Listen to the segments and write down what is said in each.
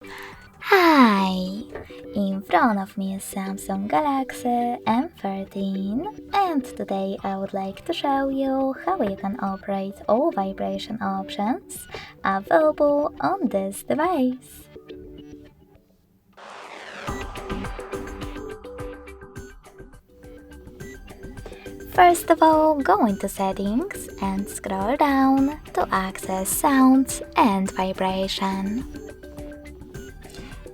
Hi! In front of me is Samsung Galaxy M14 and today I would like to show you how you can operate all vibration options available on this device. First of all, go into Settings and scroll down to access Sounds and Vibration.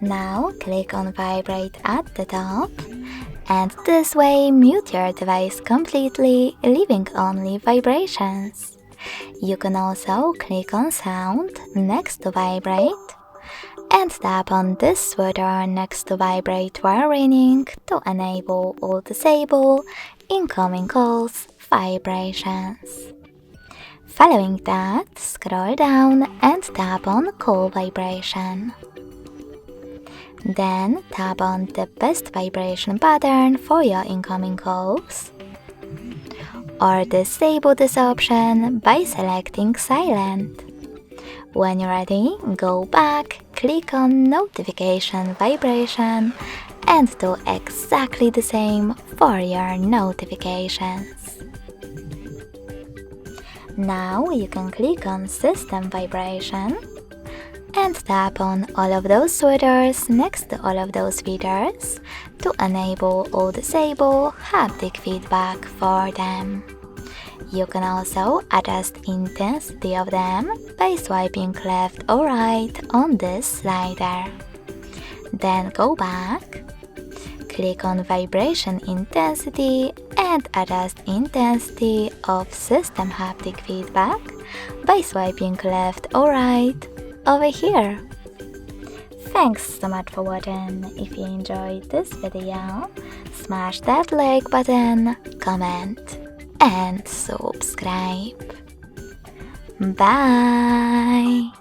Now click on Vibrate at the top, and this way mute your device completely, leaving only vibrations. You can also click on Sound next to Vibrate and tap on this switcher next to Vibrate while ringing to enable or disable incoming calls vibrations. Following that, scroll down and tap on Call Vibration. Then tap on the best vibration pattern for your incoming calls, or disable this option by selecting Silent. When you're ready, go back, click on Notification Vibration and do exactly the same for your notifications. Now you can click on System Vibration and tap on all of those switchers next to all of those features to enable or disable haptic feedback for them. You can also adjust intensity of them by swiping left or right on this slider. Then go back, click on Vibration Intensity and adjust intensity of system haptic feedback by swiping left or right over here. Thanks so much for watching. If you enjoyed this video, smash that like button, comment and subscribe. Bye!